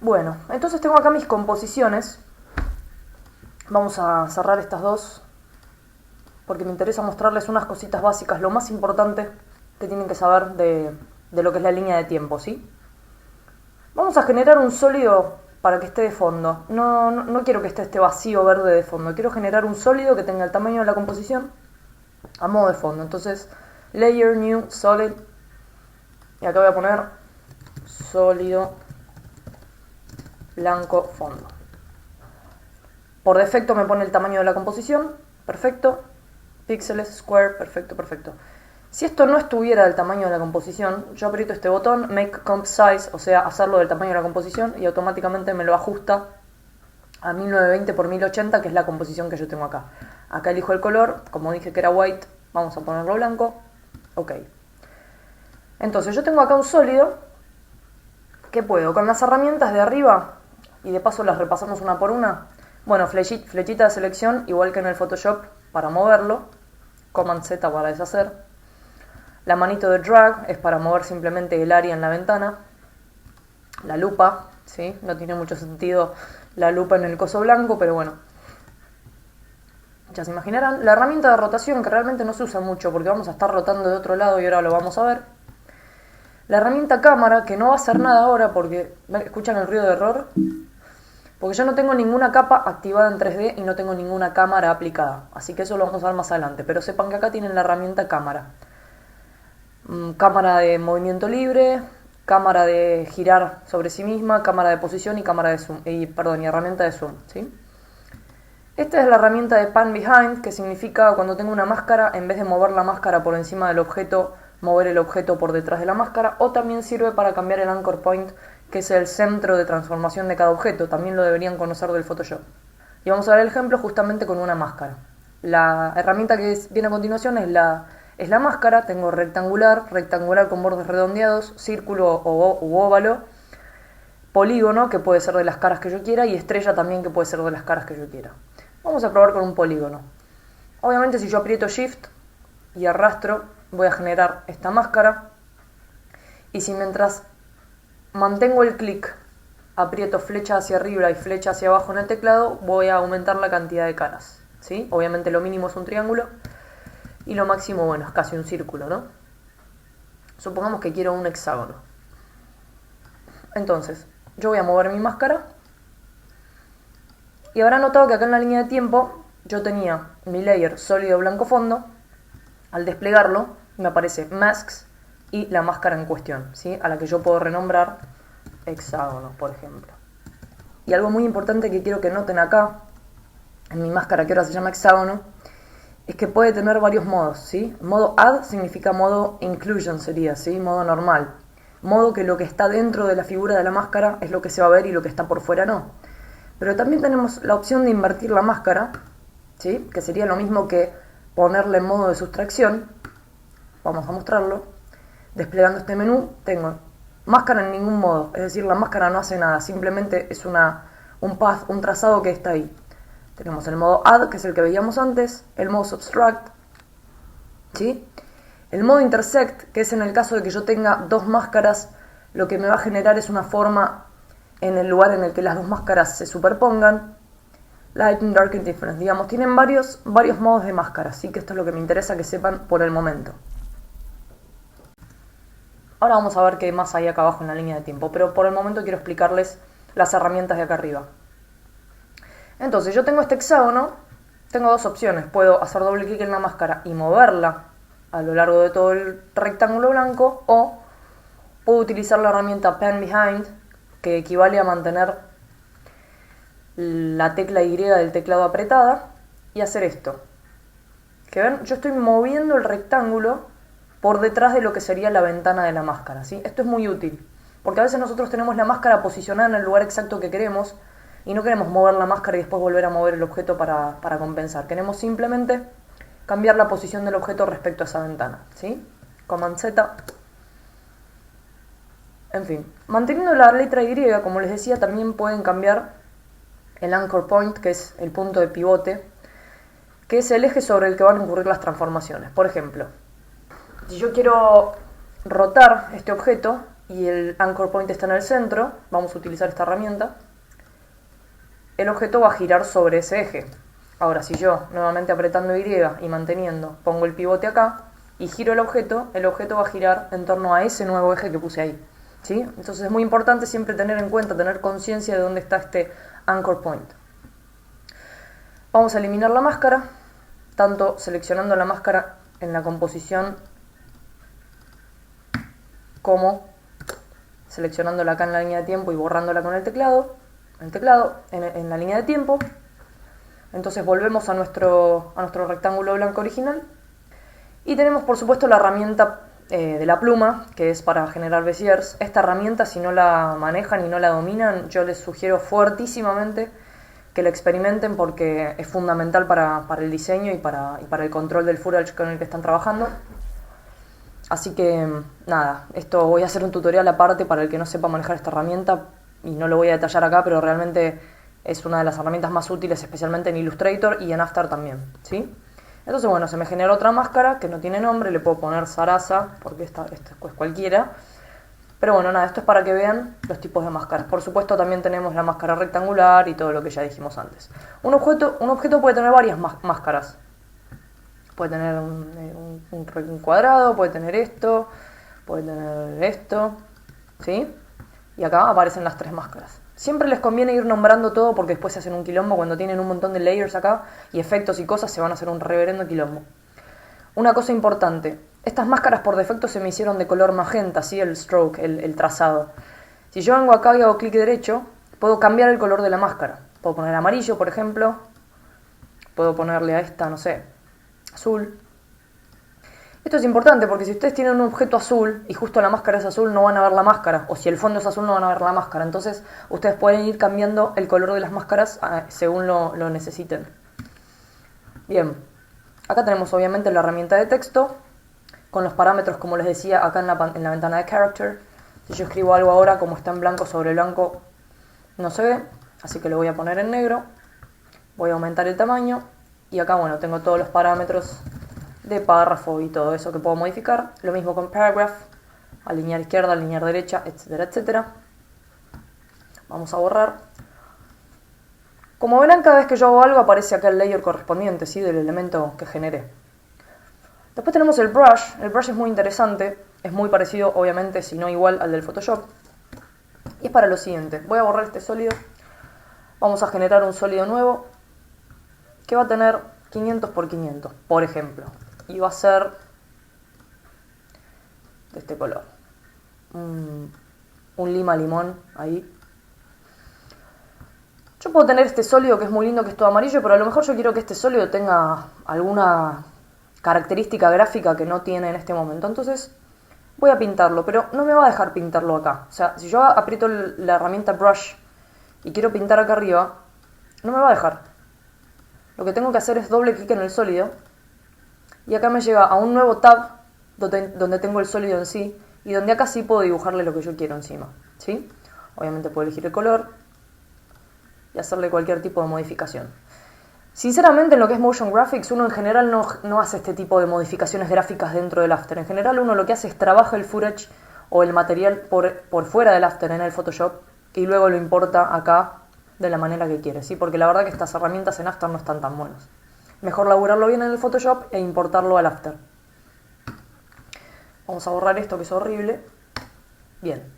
Bueno, entonces tengo acá mis composiciones. Vamos a cerrar estas dos porque me interesa mostrarles unas cositas básicas, lo más importante que tienen que saber de lo que es la línea de tiempo, ¿sí? Vamos a generar un sólido para que esté de fondo. No quiero que esté este vacío verde de fondo. Quiero generar un sólido que tenga el tamaño de la composición a modo de fondo. Entonces, layer, new, solid. Y acá voy a poner sólido, blanco, fondo. Por defecto me pone el tamaño de la composición. Perfecto. Píxeles, square, perfecto, perfecto. Si esto no estuviera del tamaño de la composición, yo aprieto este botón, Make Comp Size, o sea, hacerlo del tamaño de la composición, y automáticamente me lo ajusta a 1920 por 1080, que es la composición que yo tengo acá. Acá elijo el color, como dije que era white, vamos a ponerlo blanco. Ok. Entonces yo tengo acá un sólido, que puedo, con las herramientas de arriba, y de paso las repasamos una por una. Bueno, flechita de selección, igual que en el Photoshop, para moverlo. Command Z para deshacer. La manito de drag es para mover simplemente el área en la ventana. La lupa, ¿sí? No tiene mucho sentido la lupa en el coso blanco, pero bueno. Ya se imaginarán. La herramienta de rotación, que realmente no se usa mucho porque vamos a estar rotando de otro lado y ahora lo vamos a ver. La herramienta cámara, que no va a hacer nada ahora porque... ¿Escuchan el ruido de error? Porque yo no tengo ninguna capa activada en 3D y no tengo ninguna cámara aplicada. Así que eso lo vamos a ver más adelante. Pero sepan que acá tienen la herramienta cámara. Cámara de movimiento libre, cámara de girar sobre sí misma, cámara de posición y cámara de zoom, y herramienta de zoom, ¿sí? Esta es la herramienta de Pan Behind, que significa cuando tengo una máscara, en vez de mover la máscara por encima del objeto, mover el objeto por detrás de la máscara, o también sirve para cambiar el anchor point, que es el centro de transformación de cada objeto. También lo deberían conocer del Photoshop. Y vamos a ver el ejemplo justamente con una máscara. La herramienta que viene a continuación es la máscara. Tengo rectangular con bordes redondeados, círculo u óvalo, polígono, que puede ser de las caras que yo quiera, y estrella también, que puede ser de las caras que yo quiera. Vamos a probar con un polígono. Obviamente si yo aprieto Shift y arrastro, voy a generar esta máscara, y si mientras mantengo el clic, aprieto flecha hacia arriba y flecha hacia abajo en el teclado, voy a aumentar la cantidad de caras, ¿sí? Obviamente lo mínimo es un triángulo, y lo máximo, bueno, es casi un círculo, ¿no? Supongamos que quiero un hexágono. Entonces, yo voy a mover mi máscara. Y habrán notado que acá en la línea de tiempo yo tenía mi layer sólido blanco fondo. Al desplegarlo, me aparece Masks y la máscara en cuestión, ¿sí? A la que yo puedo renombrar hexágono, por ejemplo. Y algo muy importante que quiero que noten acá, en mi máscara que ahora se llama hexágono, es que puede tener varios modos, ¿sí? Modo add significa modo inclusion, sería, ¿sí? Modo normal. Modo que lo que está dentro de la figura de la máscara es lo que se va a ver y lo que está por fuera no. Pero también tenemos la opción de invertir la máscara, ¿sí? Que sería lo mismo que ponerle en modo de sustracción. Vamos a mostrarlo. Desplegando este menú, tengo máscara en ningún modo, es decir, la máscara no hace nada, simplemente es un path, un trazado que está ahí. Tenemos el modo Add, que es el que veíamos antes, el modo Subtract, ¿sí? El modo Intersect, que es en el caso de que yo tenga dos máscaras, lo que me va a generar es una forma en el lugar en el que las dos máscaras se superpongan. Light and Dark and Difference, digamos, tienen varios modos de máscara, así que esto es lo que me interesa que sepan por el momento. Ahora vamos a ver qué más hay acá abajo en la línea de tiempo, pero por el momento quiero explicarles las herramientas de acá arriba. Entonces yo tengo este hexágono, tengo dos opciones, puedo hacer doble clic en la máscara y moverla a lo largo de todo el rectángulo blanco, o puedo utilizar la herramienta Pan Behind, que equivale a mantener la tecla Y del teclado apretada y hacer esto. Que ven, yo estoy moviendo el rectángulo por detrás de lo que sería la ventana de la máscara, ¿sí? Esto es muy útil, porque a veces nosotros tenemos la máscara posicionada en el lugar exacto que queremos y no queremos mover la máscara y después volver a mover el objeto para compensar. Queremos simplemente cambiar la posición del objeto respecto a esa ventana, ¿sí? Command Z. En fin, manteniendo la letra Y, como les decía, también pueden cambiar el anchor point, que es el punto de pivote, que es el eje sobre el que van a ocurrir las transformaciones. Por ejemplo, si yo quiero rotar este objeto, y el anchor point está en el centro, vamos a utilizar esta herramienta, el objeto va a girar sobre ese eje. Ahora, si yo, nuevamente apretando Y y manteniendo, pongo el pivote acá y giro el objeto va a girar en torno a ese nuevo eje que puse ahí, ¿sí? Entonces es muy importante siempre tener en cuenta, tener conciencia de dónde está este anchor point. Vamos a eliminar la máscara, tanto seleccionando la máscara en la composición como seleccionándola acá en la línea de tiempo y borrándola con el teclado, en la línea de tiempo. Entonces volvemos a nuestro rectángulo blanco original y tenemos por supuesto la herramienta de la pluma, que es para generar Béziers. Esta herramienta, si no la manejan y no la dominan, yo les sugiero fuertísimamente que la experimenten porque es fundamental para el diseño y para el control del footage con el que están trabajando. Así que nada, esto voy a hacer un tutorial aparte para el que no sepa manejar esta herramienta y no lo voy a detallar acá, pero realmente es una de las herramientas más útiles, especialmente en Illustrator y en After también, ¿sí? Entonces, bueno, se me genera otra máscara que no tiene nombre, le puedo poner Sarasa, porque esta es cualquiera. Pero bueno, nada, esto es para que vean los tipos de máscaras. Por supuesto, también tenemos la máscara rectangular y todo lo que ya dijimos antes. Un objeto puede tener varias máscaras. Puede tener un cuadrado, puede tener esto, ¿sí? Y acá aparecen las tres máscaras. Siempre les conviene ir nombrando todo porque después se hacen un quilombo. Cuando tienen un montón de layers acá y efectos y cosas, se van a hacer un reverendo quilombo. Una cosa importante, estas máscaras por defecto se me hicieron de color magenta, ¿sí? El stroke, el trazado. Si yo vengo acá y hago clic derecho, puedo cambiar el color de la máscara. Puedo poner amarillo, por ejemplo. Puedo ponerle a esta, no sé, azul. Esto es importante porque si ustedes tienen un objeto azul y justo la máscara es azul, no van a ver la máscara. O si el fondo es azul, no van a ver la máscara. Entonces, ustedes pueden ir cambiando el color de las máscaras según lo necesiten. Bien. Acá tenemos obviamente la herramienta de texto, con los parámetros, como les decía, acá en la ventana de Character. Si yo escribo algo ahora, como está en blanco sobre blanco, no se ve. Así que lo voy a poner en negro. Voy a aumentar el tamaño. Y acá, bueno, tengo todos los parámetros de párrafo y todo eso que puedo modificar. Lo mismo con Paragraph, alinear izquierda, alinear derecha, etcétera, etcétera. Vamos a borrar. Como verán, cada vez que yo hago algo aparece acá el layer correspondiente, ¿sí? Del elemento que generé. Después tenemos el brush. El brush es muy interesante. Es muy parecido, obviamente, si no igual al del Photoshop. Y es para lo siguiente. Voy a borrar este sólido. Vamos a generar un sólido nuevo que va a tener 500 por 500, por ejemplo. Y va a ser de este color. Un lima limón ahí. Yo puedo tener este sólido que es muy lindo, que es todo amarillo, pero a lo mejor yo quiero que este sólido tenga alguna característica gráfica que no tiene en este momento. Entonces voy a pintarlo, pero no me va a dejar pintarlo acá. O sea, si yo aprieto la herramienta Brush y quiero pintar acá arriba, no me va a dejar. Lo que tengo que hacer es doble clic en el sólido y acá me lleva a un nuevo tab donde tengo el sólido en sí y donde acá sí puedo dibujarle lo que yo quiero encima, ¿sí? Obviamente puedo elegir el color y hacerle cualquier tipo de modificación. Sinceramente, en lo que es Motion Graphics, uno en general no hace este tipo de modificaciones gráficas dentro del After. En general, uno lo que hace es trabaja el footage o el material por fuera del After en el Photoshop y luego lo importa acá de la manera que quiere, ¿sí? Porque la verdad que estas herramientas en After no están tan buenas. Mejor laburarlo bien en el Photoshop e importarlo al After. Vamos a borrar esto que es horrible. Bien.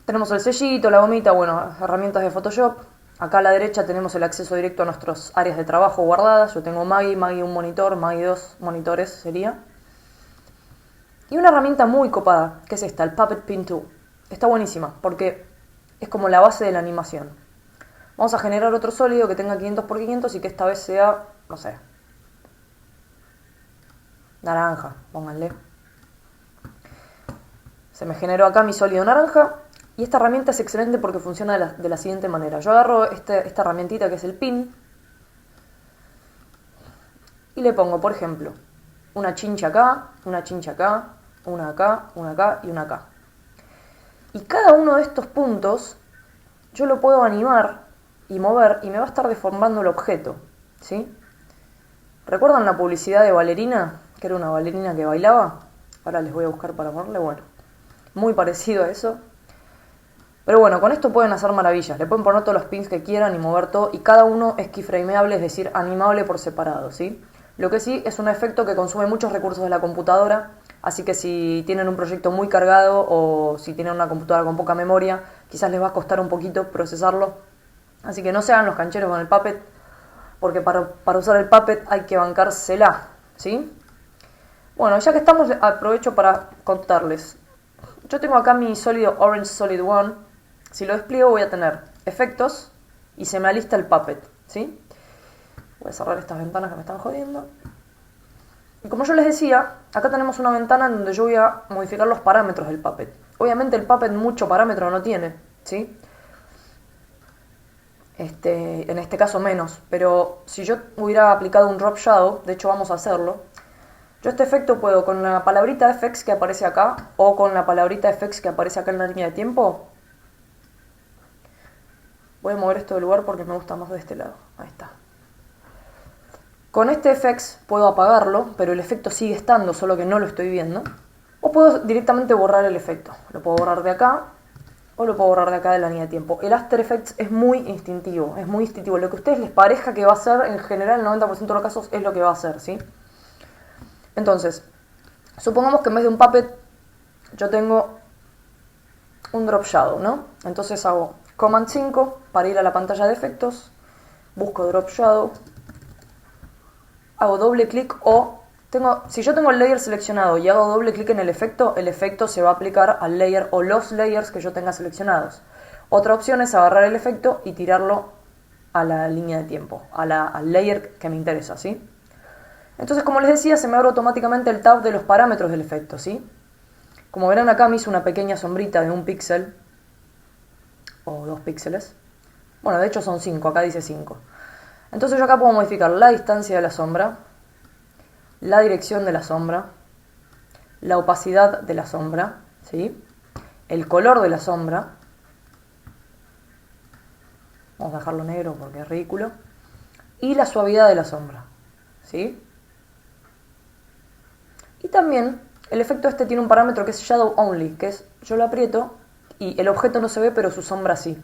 Tenemos el sellito, la gomita, bueno, herramientas de Photoshop. Acá a la derecha tenemos el acceso directo a nuestras áreas de trabajo guardadas. Yo tengo Maggie un monitor, Maggie 2 monitores sería. Y una herramienta muy copada, que es esta, el Puppet Pin Tool. Está buenísima, porque es como la base de la animación. Vamos a generar otro sólido que tenga 500 por 500 y que esta vez sea, no sé, naranja, pónganle. Se me generó acá mi sólido naranja. Y esta herramienta es excelente porque funciona de la siguiente manera. Yo agarro esta herramientita que es el pin y le pongo, por ejemplo, una chincha acá, una chincha acá, una acá, una acá y una acá. Y cada uno de estos puntos yo lo puedo animar y mover y me va a estar deformando el objeto, ¿sí? ¿Recuerdan la publicidad de Ballerina? Que era una bailarina que bailaba. Ahora les voy a buscar para ponerle, bueno. muy parecido a eso. Pero bueno, con esto pueden hacer maravillas. Le pueden poner todos los pins que quieran y mover todo. Y cada uno es keyframeable, es decir, animable por separado, ¿sí? Lo que sí es un efecto que consume muchos recursos de la computadora. Así que si tienen un proyecto muy cargado o si tienen una computadora con poca memoria, quizás les va a costar un poquito procesarlo. Así que no se hagan los cancheros con el Puppet, porque para usar el Puppet hay que bancársela, ¿sí? Bueno, ya que estamos, aprovecho para contarles. Yo tengo acá mi sólido Orange Solid One. Si lo despliego voy a tener efectos y se me alista el Puppet, ¿sí? Voy a cerrar estas ventanas que me están jodiendo. Y como yo les decía, acá tenemos una ventana en donde yo voy a modificar los parámetros del Puppet. Obviamente el Puppet mucho parámetro no tiene, ¿sí? En este caso menos, pero si yo hubiera aplicado un Drop Shadow, de hecho vamos a hacerlo, yo este efecto puedo con la palabrita FX que aparece acá o con la palabrita FX que aparece acá en la línea de tiempo. Voy a mover esto de lugar porque me gusta más de este lado. Ahí está. Con este FX puedo apagarlo, pero el efecto sigue estando, solo que no lo estoy viendo. O puedo directamente borrar el efecto. Lo puedo borrar de acá o lo puedo borrar de acá de la línea de tiempo. El After Effects es muy instintivo, es muy instintivo. Lo que a ustedes les parezca que va a hacer, en general, el 90% de los casos es lo que va a hacer, ¿sí? Entonces, supongamos que en vez de un Puppet yo tengo un Drop Shadow, ¿no? Entonces hago Command 5 para ir a la pantalla de efectos, busco Drop Shadow, hago doble clic o si yo tengo el layer seleccionado y hago doble clic en el efecto se va a aplicar al layer o los layers que yo tenga seleccionados. Otra opción es agarrar el efecto y tirarlo a la línea de tiempo, al layer que me interesa, ¿sí? Entonces, como les decía, se me abre automáticamente el tab de los parámetros del efecto, ¿sí? Como verán acá me hizo una pequeña sombrita de 1 píxel o 2 píxeles. Bueno, de hecho son 5, acá dice 5. Entonces yo acá puedo modificar la distancia de la sombra, la dirección de la sombra, la opacidad de la sombra, ¿sí? El color de la sombra. Vamos a dejarlo negro porque es ridículo. Y la suavidad de la sombra, ¿sí? Y también el efecto este tiene un parámetro que es Shadow Only, que es yo lo aprieto y el objeto no se ve pero su sombra sí.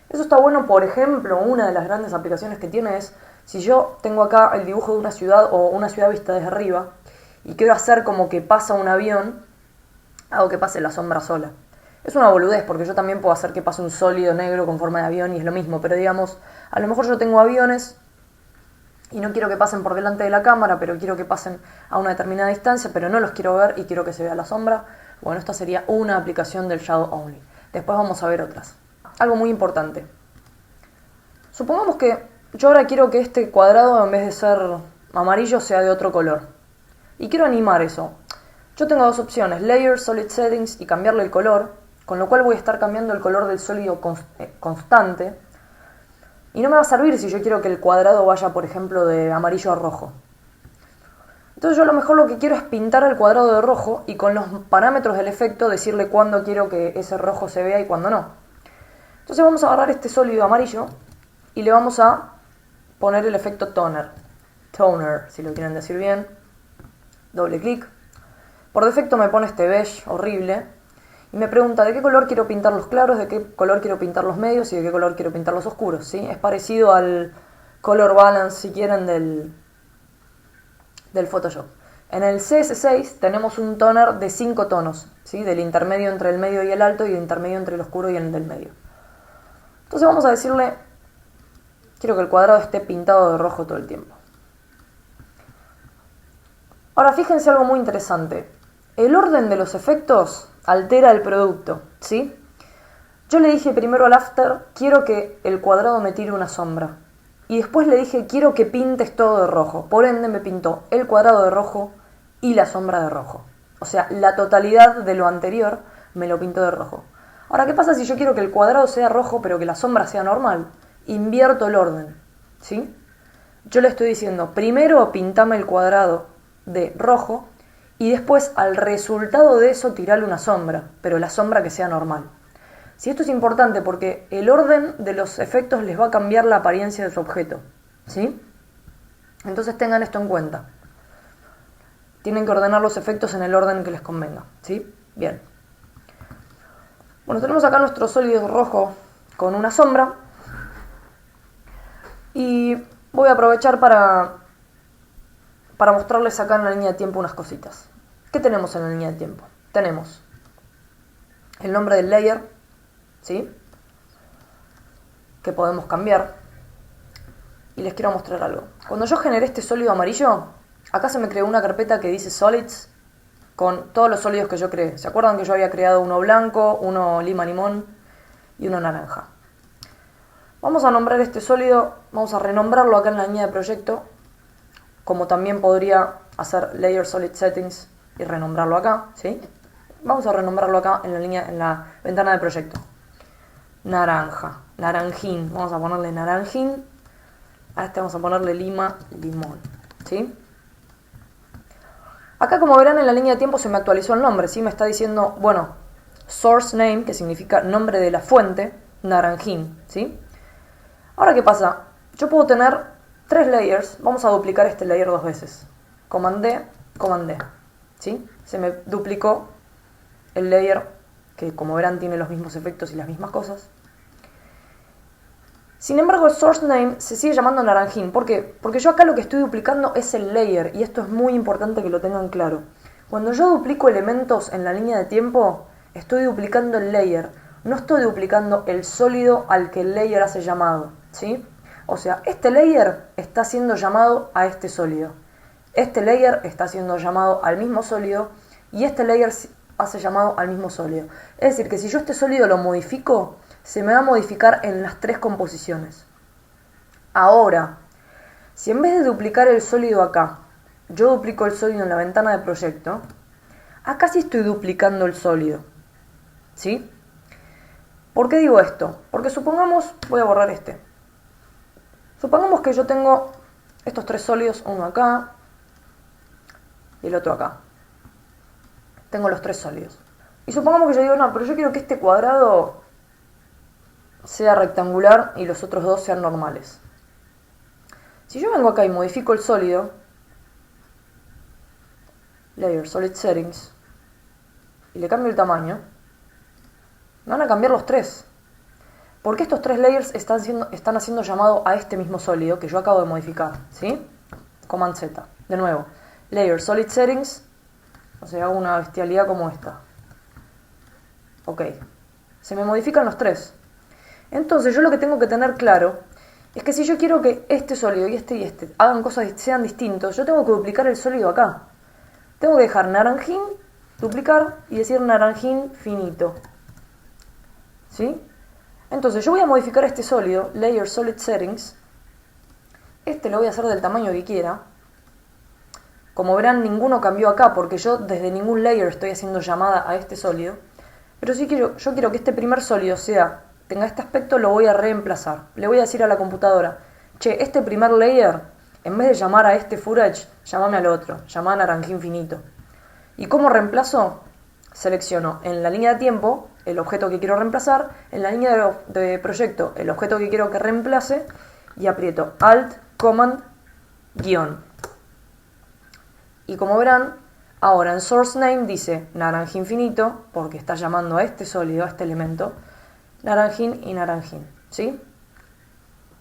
Eso está bueno, por ejemplo, una de las grandes aplicaciones que tiene es si yo tengo acá el dibujo de una ciudad o una ciudad vista desde arriba y quiero hacer como que pasa un avión, hago que pase la sombra sola. Es una boludez porque yo también puedo hacer que pase un sólido negro con forma de avión y es lo mismo, pero digamos, a lo mejor yo tengo aviones y no quiero que pasen por delante de la cámara, pero quiero que pasen a una determinada distancia, pero no los quiero ver y quiero que se vea la sombra. Bueno, esta sería una aplicación del Shadow Only. Después vamos a ver otras. Algo muy importante. Supongamos que yo ahora quiero que este cuadrado, en vez de ser amarillo, sea de otro color. Y quiero animar eso. Yo tengo dos opciones, Layer, Solid Settings y cambiarle el color, con lo cual voy a estar cambiando el color del sólido constante. Y no me va a servir si yo quiero que el cuadrado vaya, por ejemplo, de amarillo a rojo. Entonces yo a lo mejor lo que quiero es pintar el cuadrado de rojo y con los parámetros del efecto decirle cuándo quiero que ese rojo se vea y cuándo no. Entonces vamos a agarrar este sólido amarillo y le vamos a poner el efecto toner. Toner, si lo quieren decir bien. Doble clic. Por defecto me pone este beige horrible. Y me pregunta de qué color quiero pintar los claros, de qué color quiero pintar los medios y de qué color quiero pintar los oscuros, ¿sí? Es parecido al color balance, si quieren, del Photoshop. En el CS6 tenemos un toner de 5 tonos, ¿sí? Del intermedio entre el medio y el alto y del intermedio entre el oscuro y el del medio. Entonces vamos a decirle, quiero que el cuadrado esté pintado de rojo todo el tiempo. Ahora fíjense algo muy interesante. El orden de los efectos altera el producto, ¿sí? Yo le dije primero al after, quiero que el cuadrado me tire una sombra. Y después le dije, quiero que pintes todo de rojo. Por ende me pintó el cuadrado de rojo y la sombra de rojo. O sea, la totalidad de lo anterior me lo pintó de rojo. Ahora, ¿qué pasa si yo quiero que el cuadrado sea rojo pero que la sombra sea normal? Invierto el orden, ¿sí? Yo le estoy diciendo, primero pintame el cuadrado de rojo y después al resultado de eso tirarle una sombra, pero la sombra que sea normal. Si esto es importante porque el orden de los efectos les va a cambiar la apariencia de su objeto, ¿sí? Entonces tengan esto en cuenta. Tienen que ordenar los efectos en el orden que les convenga, ¿sí? Bien. Bueno, tenemos acá nuestro sólido rojo con una sombra. Y voy a aprovechar para mostrarles acá en la línea de tiempo unas cositas. ¿Qué tenemos en la línea de tiempo? Tenemos el nombre del layer, ¿sí? Que podemos cambiar. Y les quiero mostrar algo. Cuando yo generé este sólido amarillo, acá se me creó una carpeta que dice Solids con todos los sólidos que yo creé. ¿Se acuerdan que yo había creado uno blanco, uno lima limón y uno naranja? Vamos a nombrar este sólido, vamos a renombrarlo acá en la línea de proyecto, como también podría hacer Layer Solid Settings y renombrarlo acá, ¿sí? Vamos a renombrarlo acá en la ventana de proyecto. Naranja, naranjín, vamos a ponerle naranjín, a este vamos a ponerle lima limón, ¿sí? Acá, como verán, en la línea de tiempo se me actualizó el nombre, ¿sí? Me está diciendo, bueno, source name, que significa nombre de la fuente, naranjín, ¿sí? Ahora, ¿qué pasa? Yo puedo tener 3 layers, vamos a duplicar este layer 2 veces. Command D, ¿sí? Se me duplicó el layer, que como verán tiene los mismos efectos y las mismas cosas. Sin embargo, el source name se sigue llamando naranjín. ¿Por qué? Porque yo acá lo que estoy duplicando es el layer, y esto es muy importante que lo tengan claro. Cuando yo duplico elementos en la línea de tiempo, estoy duplicando el layer, no estoy duplicando el sólido al que el layer hace llamado, ¿sí? O sea, este layer está siendo llamado a este sólido. Este layer está siendo llamado al mismo sólido, y este layer hace llamado al mismo sólido. Es decir, que si yo este sólido lo modifico, se me va a modificar en las 3 composiciones. Ahora, si en vez de duplicar el sólido acá, yo duplico el sólido en la ventana de proyecto, acá sí estoy duplicando el sólido, ¿sí? ¿Por qué digo esto? Porque supongamos, voy a borrar este. Supongamos que yo tengo estos 3 sólidos, uno acá y el otro acá. Tengo los 3 sólidos. Y supongamos que yo digo, no, pero yo quiero que este cuadrado sea rectangular y los otros 2 sean normales. Si yo vengo acá y modifico el sólido, Layer Solid Settings, y le cambio el tamaño, me van a cambiar los 3. Porque estos 3 layers están haciendo llamado a este mismo sólido que yo acabo de modificar, ¿sí? Command Z. De nuevo, Layer Solid Settings, o sea, hago una bestialidad como esta. Ok. Se me modifican los 3. Entonces yo lo que tengo que tener claro es que si yo quiero que este sólido y este hagan cosas que sean distintos, yo tengo que duplicar el sólido acá. Tengo que dejar naranjín, duplicar y decir naranjín finito, ¿sí? Entonces yo voy a modificar este sólido, Layer Solid Settings. Este lo voy a hacer del tamaño que quiera. Como verán, ninguno cambió acá porque yo desde ningún layer estoy haciendo llamada a este sólido. Pero sí yo quiero que este primer sólido tenga este aspecto, lo voy a reemplazar. Le voy a decir a la computadora, che, este primer layer, en vez de llamar a este footage, llámame al otro, llama a naranjín finito. ¿Y cómo reemplazo? Selecciono en la línea de tiempo el objeto que quiero reemplazar, en la línea de proyecto el objeto que quiero que reemplace, y aprieto Alt, Command, guión. Y como verán, ahora en Source Name dice naranjín finito, porque está llamando a este sólido, a este elemento, naranjín y naranjín, ¿sí?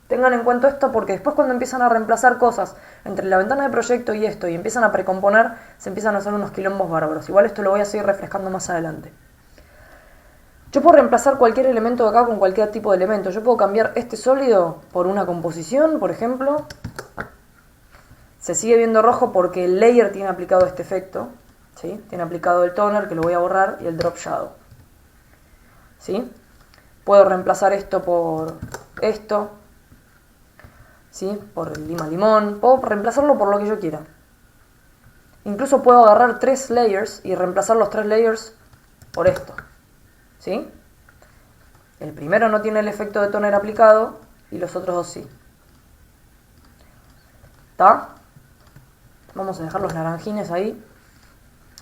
Tengan en cuenta esto porque después cuando empiezan a reemplazar cosas entre la ventana de proyecto y esto y empiezan a precomponer, se empiezan a hacer unos quilombos bárbaros. Igual esto lo voy a seguir refrescando más adelante. Yo puedo reemplazar cualquier elemento de acá con cualquier tipo de elemento. Yo puedo cambiar este sólido por una composición, por ejemplo. Se sigue viendo rojo porque el layer tiene aplicado este efecto, ¿sí? Tiene aplicado el toner, que lo voy a borrar, y el drop shadow, ¿sí? Puedo reemplazar esto por esto, ¿sí? Por el lima limón. Puedo reemplazarlo por lo que yo quiera. Incluso puedo agarrar 3 layers y reemplazar los 3 layers por esto, ¿sí? El primero no tiene el efecto de toner aplicado y los otros 2 sí. ¿Está? Vamos a dejar los naranjines ahí.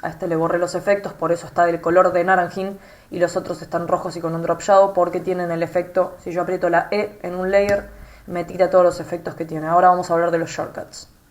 A este le borré los efectos, por eso está del color de naranjín y los otros están rojos y con un drop shadow porque tienen el efecto, si yo aprieto la E en un layer, me tira todos los efectos que tiene. Ahora vamos a hablar de los shortcuts.